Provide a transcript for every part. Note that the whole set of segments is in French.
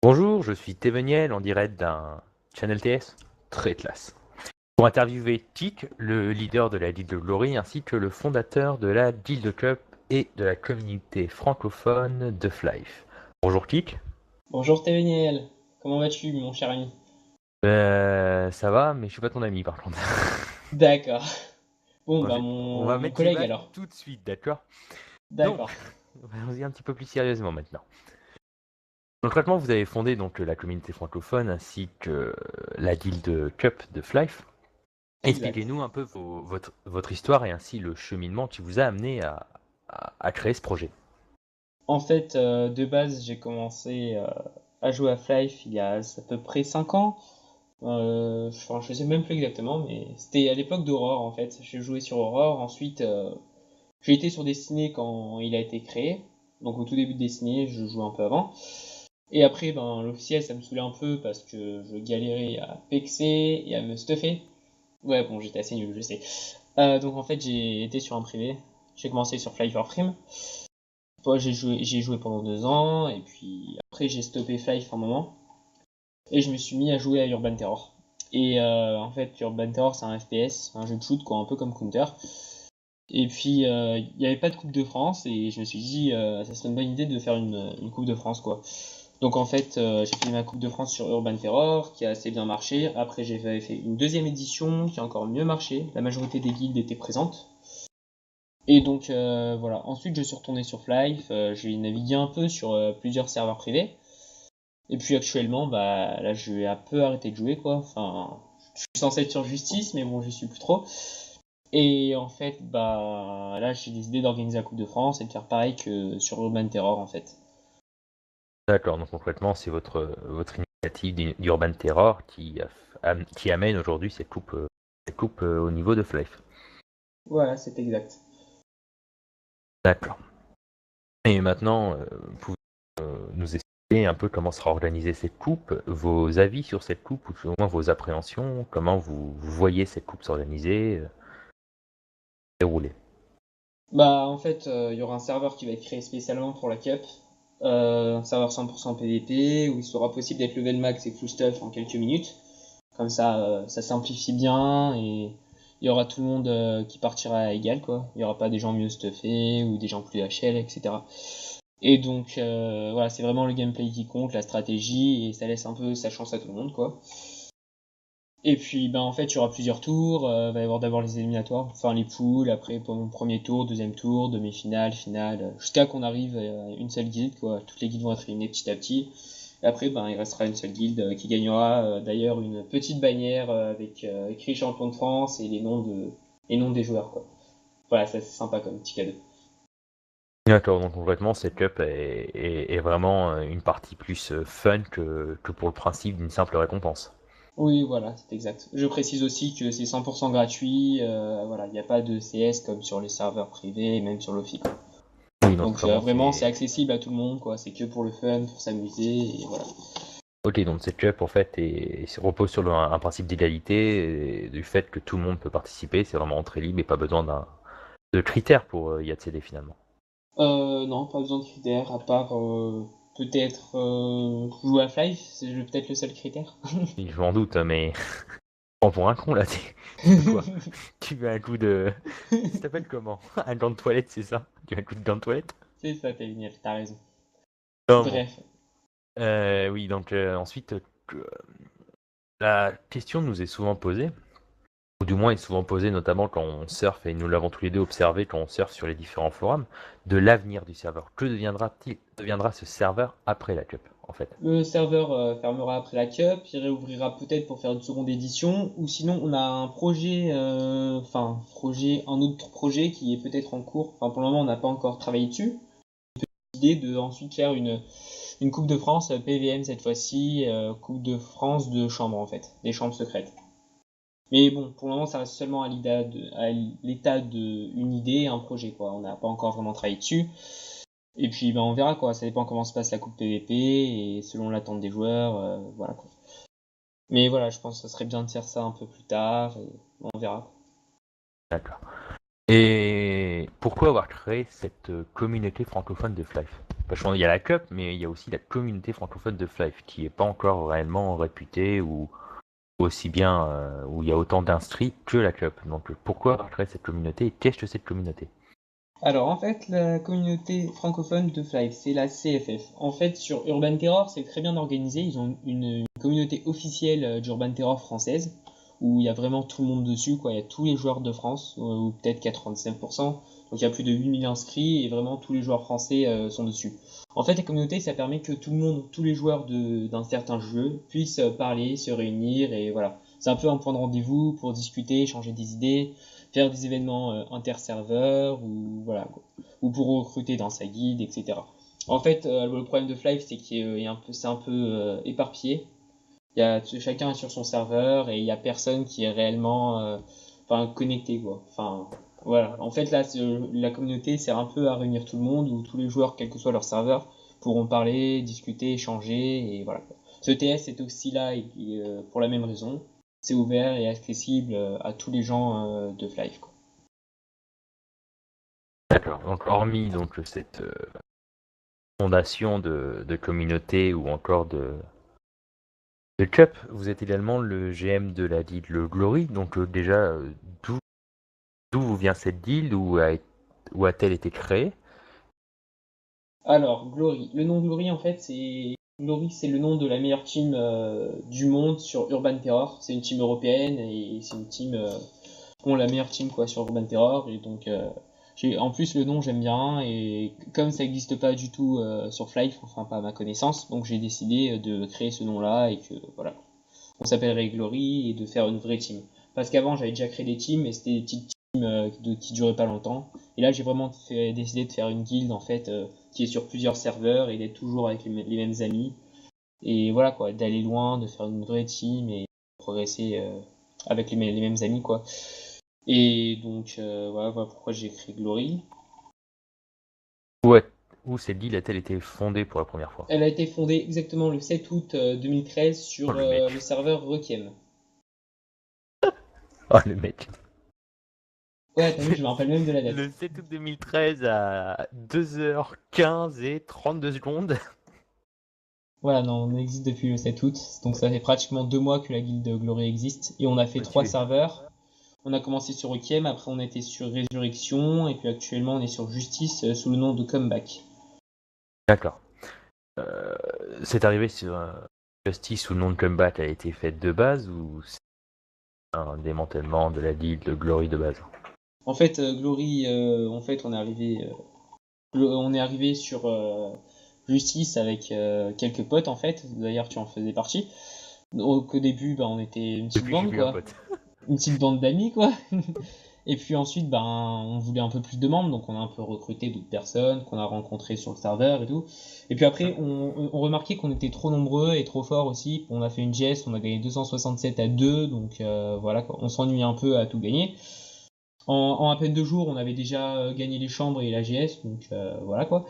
Bonjour, je suis Teveniel en direct d'un Channel TS très classe. Pour interviewer Tic, le leader de la Guilde Glory ainsi que le fondateur de la Guilde Cup et de la communauté francophone de Flife. Bonjour Tic. Bonjour Théveniel, comment vas-tu mon cher ami? Ça va, mais je suis pas ton ami par contre. D'accord. Bon On bah va on va mon mettre les collègue bases alors. tout de suite, d'accord? Donc, D'accord. allons-y un petit peu plus sérieusement maintenant. Concrètement, vous avez fondé donc la communauté francophone ainsi que la Guilde Cup de Flife. Exact. Expliquez-nous un peu votre histoire et ainsi le cheminement qui vous a amené à créer ce projet. En fait, de base, j'ai commencé à jouer à Flife il y a à peu près 5 ans. Enfin, je sais même plus exactement, mais c'était à l'époque d'Aurore en fait. J'ai joué sur Aurore, ensuite j'ai été sur Destiny quand il a été créé. Donc au tout début de Destiny, je jouais un peu avant. Et après, ben, l'officiel, ça me saoulait un peu parce que je galérais à pexer et à me stuffer. Ouais, bon, j'étais assez nul, je sais. Donc en fait, j'ai été sur un privé. J'ai commencé sur Fly for Frame. Moi, j'ai joué pendant 2 ans, et puis après, j'ai stoppé Fly un moment, et je me suis mis à jouer à Urban Terror. Et en fait, Urban Terror, c'est un FPS, un jeu de shoot, quoi, un peu comme Counter. Et puis, il n'y avait pas de Coupe de France, et je me suis dit, ça serait une bonne idée de faire une Coupe de France, quoi. Donc en fait, j'ai fait ma Coupe de France sur Urban Terror, qui a assez bien marché. Après, j'ai fait une deuxième édition, qui a encore mieux marché. La majorité des guildes étaient présentes. Et donc voilà. Ensuite, je suis retourné sur Flife. J'ai navigué un peu sur plusieurs serveurs privés. Et puis actuellement, bah là, je vais un peu arrêter de jouer, quoi. Enfin, je suis censé être sur Justice, mais bon, je suis plus trop. Et en fait, bah là, j'ai décidé d'organiser la Coupe de France et de faire pareil que sur Urban Terror, en fait. D'accord, donc concrètement, c'est votre initiative d'Urban Terror qui amène aujourd'hui cette coupe au niveau de Flife. Voilà, c'est exact. D'accord. Et maintenant, pouvez nous expliquer un peu comment sera organisée cette coupe, vos avis sur cette coupe, ou au moins vos appréhensions, comment vous voyez cette coupe s'organiser, dérouler. Bah en fait, il y aura un serveur qui va être créé spécialement pour la Cup. Un serveur 100% PVP où il sera possible d'être level max et full stuff en quelques minutes. Comme ça, ça simplifie bien et il y aura tout le monde qui partira à égal, quoi. Il y aura pas des gens mieux stuffés ou des gens plus HL, etc. Et donc, voilà, c'est vraiment le gameplay qui compte, la stratégie, et ça laisse un peu sa chance à tout le monde, quoi. Et puis, ben, en fait, il y aura plusieurs tours. Il va y avoir d'abord les éliminatoires, enfin les poules, après premier tour, deuxième tour, demi-finale, finale, jusqu'à qu'on arrive à une seule guilde, quoi. Toutes les guildes vont être éliminées petit à petit. Et après, ben, il restera une seule guilde qui gagnera d'ailleurs une petite bannière avec écrit champion de France et les noms des joueurs, quoi. Voilà, ça c'est sympa comme petit cadeau. D'accord, donc concrètement, cette cup est vraiment une partie plus fun que pour le principe d'une simple récompense. Oui, voilà, c'est exact. Je précise aussi que c'est 100% gratuit. Voilà, il n'y a pas de CS comme sur les serveurs privés et même sur l'Office. Oui, donc Donc vraiment, vraiment, c'est c'est... accessible à tout le monde, quoi. C'est que pour le fun, pour s'amuser, et voilà. Ok, donc cette cup, en fait, repose sur un principe d'égalité, et du fait que tout le monde peut participer, c'est vraiment entrée libre et pas besoin de critères pour y accéder finalement. Non, pas besoin de critères, à part peut-être jouer à Fly, c'est peut-être le seul critère. Oui, je m'en doute, mais... Prends pour un con, là, tu veux quoi? Tu veux un coup de... Ça s'appelle comment? Un gant de toilette, c'est ça? Tu veux un coup de gant de toilette? C'est ça, Téléniel, t'as raison. Non, bon. Bref. Oui, donc ensuite, la question nous est souvent posée, ou du moins est souvent posée notamment quand on surfe, et nous l'avons tous les deux observé quand on surfe sur les différents forums, de l'avenir du serveur. Que deviendra ce serveur après la cup, en fait? Le serveur fermera après la Cup, il réouvrira peut-être pour faire une seconde édition, ou sinon on a un projet, un autre projet qui est peut-être en cours. Enfin, pour le moment, on n'a pas encore travaillé dessus. L'idée de ensuite faire une Coupe de France PVM cette fois-ci, Coupe de France de chambres en fait, des chambres secrètes. Mais bon, pour le moment, ça reste seulement à l'état d'une idée, un projet quoi. On n'a pas encore vraiment travaillé dessus. Et puis ben, on verra quoi, ça dépend comment se passe la coupe PVP et selon l'attente des joueurs, voilà quoi. Mais voilà, je pense que ça serait bien de faire ça un peu plus tard et on verra. D'accord. Et pourquoi avoir créé cette communauté francophone de Flife? Vachement, il y a la Cup, mais il y a aussi la communauté francophone de Flife qui est pas encore réellement réputée ou aussi bien où il y a autant d'inscrits que la Cup. Donc pourquoi créer cette communauté et qu'est-ce que cette communauté? Alors en fait, la communauté francophone de Flive, c'est la CFF. En fait, sur Urban Terror, c'est très bien organisé. Ils ont une communauté officielle d'Urban Terror française, où il y a vraiment tout le monde dessus, quoi. Il y a tous les joueurs de France, ou peut-être 85%. Donc il y a plus de 8000 inscrits, et vraiment tous les joueurs français sont dessus. En fait, la communauté, ça permet que tout le monde, tous les joueurs d'un certain jeu, puissent parler, se réunir, et voilà. C'est un peu un point de rendez-vous pour discuter, échanger des idées, faire des événements inter-serveurs ou voilà quoi. Ou pour recruter dans sa guilde, etc. En fait, le problème de Flive, c'est qu'il est un peu, c'est un peu éparpillé. Chacun est sur son serveur et il y a personne qui est réellement, connecté quoi. Enfin, voilà. En fait, là, la communauté sert un peu à réunir tout le monde où tous les joueurs, quel que soit leur serveur, pourront parler, discuter, échanger et voilà. Ce TS est aussi là pour la même raison. C'est ouvert et accessible à tous les gens de Flive, quoi. D'accord. Donc hormis donc cette fondation de communauté ou encore de Cup, vous êtes également le GM de la guilde le Glory. Donc déjà, d'où vous vient cette guilde, où a-t-elle été créée? Alors, Glory. Le nom Glory, en fait, c'est le nom de la meilleure team du monde sur Urban Terror. C'est une team européenne et c'est une team la meilleure team quoi sur Urban Terror et donc en plus le nom j'aime bien et comme ça n'existe pas du tout sur Flight, enfin pas à ma connaissance, donc j'ai décidé de créer ce nom-là et que voilà, on s'appellerait Glory et de faire une vraie team. Parce qu'avant j'avais déjà créé des teams et c'était des petites teams qui duraient pas longtemps. Et là j'ai vraiment décidé de faire une guilde en fait qui est sur plusieurs serveurs et d'être toujours avec les mêmes amis. Et voilà quoi, d'aller loin, de faire une vraie team et progresser avec les mêmes amis quoi. Et donc voilà pourquoi j'ai créé Glory. Ouais. Où cette guilde a-t-elle été fondée pour la première fois? Elle a été fondée exactement le 7 août 2013 Oh sur le mec. le serveur Requiem. Oh le mec. Ouais, t'as vu, je me rappelle même de la date. Le 7 août 2013 à 2h15 et 32 secondes. Voilà, non, on existe depuis le 7 août, donc ça fait pratiquement 2 mois que la guilde Glory existe, et on a fait Faut 3 tuer. serveurs. On a commencé sur Requiem, après on était sur Résurrection, et puis actuellement on est sur Justice sous le nom de Comeback. D'accord. C'est arrivé sur Justice sous le nom de Combat a été faite de base ou c'est un démantèlement de la guilde de Glory de base? En fait, Glory, en fait, on est arrivé sur Justice avec quelques potes en fait. D'ailleurs, tu en faisais partie. Donc au début, bah, on était une petite Depuis que je suis bande plus un quoi, pote. une petite bande d'amis quoi. Et puis ensuite, ben, on voulait un peu plus de membres, donc on a un peu recruté d'autres personnes qu'on a rencontrées sur le serveur et tout. Et puis après, on remarquait qu'on était trop nombreux et trop forts aussi. On a fait une GS, on a gagné 267 à 2, donc voilà, quoi. On s'ennuie un peu à tout gagner. En à peine 2 jours, on avait déjà gagné les chambres et la GS, donc voilà quoi.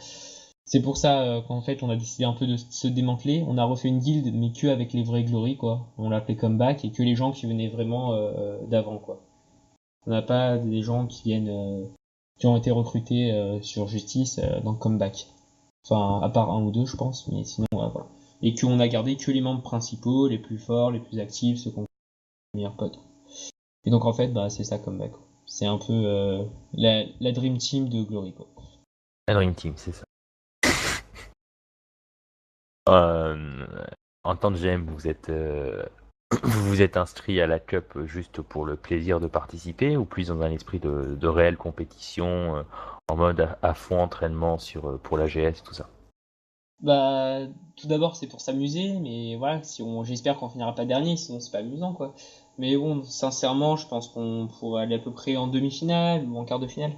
C'est pour ça qu'en fait, on a décidé un peu de se démanteler. On a refait une guilde, mais que avec les vrais glory quoi. On l'appelait Comeback et que les gens qui venaient vraiment d'avant quoi. On n'a pas des gens qui viennent, qui ont été recrutés sur Justice dans Comeback. Enfin, à part un ou deux, je pense, mais sinon, voilà. Et qu'on a gardé que les membres principaux, les plus forts, les plus actifs, ceux qui ont les meilleurs potes. Et donc, en fait, bah, c'est ça Comeback, quoi. C'est un peu la Dream Team de Glory, quoi. La Dream Team, c'est ça. Euh, En tant que GM, vous vous êtes inscrit à la Cup juste pour le plaisir de participer ou plus dans un esprit de réelle compétition en mode à fond entraînement pour la GS, tout ça? Bah, tout d'abord, c'est pour s'amuser, mais voilà, j'espère qu'on finira pas dernier, sinon c'est pas amusant, quoi. Mais bon, sincèrement, je pense qu'on pourrait aller à peu près en demi-finale ou en quart de finale.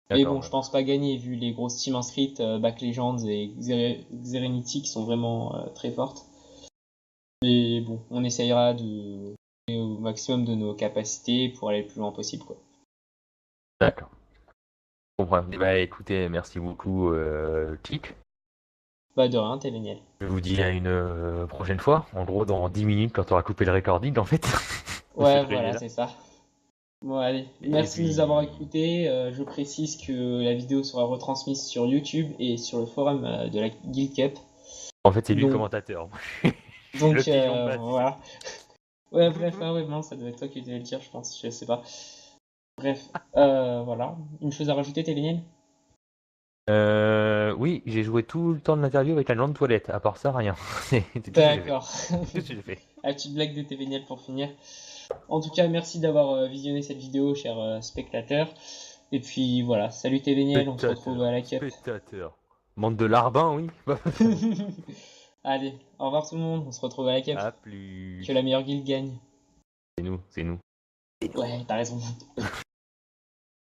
Mais D'accord, bon, je bon. pense pas gagner vu les grosses teams inscrites, Back Legends et Xerenity qui sont vraiment très fortes. Mais bon, on essayera de faire au maximum de nos capacités pour aller le plus loin possible, quoi. D'accord. Je comprends. Bah écoutez, merci beaucoup, Click. Bah de rien, t'es génial. Je vous dis à une prochaine fois. En gros, dans 10 minutes, quand tu auras coupé le recording, en fait. Ou Ouais, cette régie voilà, là. c'est ça. Bon, allez, Et merci de puis, nous avoir écoutés. Je précise que la vidéo sera retransmise sur YouTube et sur le forum de la Guild Cup. en fait, c'est lui le Donc, commentateur. Je suis le pigeon de base, tu sais. voilà. Ouais, bref, ah ouais, non, ça doit être toi qui devais le dire, je pense, je sais pas. Bref, voilà. Une chose à rajouter, Téléniel? Oui, j'ai joué tout le temps de l'interview avec la lampe toilette. À part ça, rien. C'est tout ce que j'ai fait. D'accord. Tout ce que j'ai fait. La petite blague de Téléniel pour finir. En tout cas, merci d'avoir visionné cette vidéo, chers spectateurs. Et puis voilà, salut Téléniel, on se retrouve à Spectateur, la Cup. spectateur. Bande de larbins, oui. Allez, au revoir tout le monde, on se retrouve à la Cup. À Que la plus. meilleure guilde gagne. C'est nous, c'est nous. Ouais, t'as raison.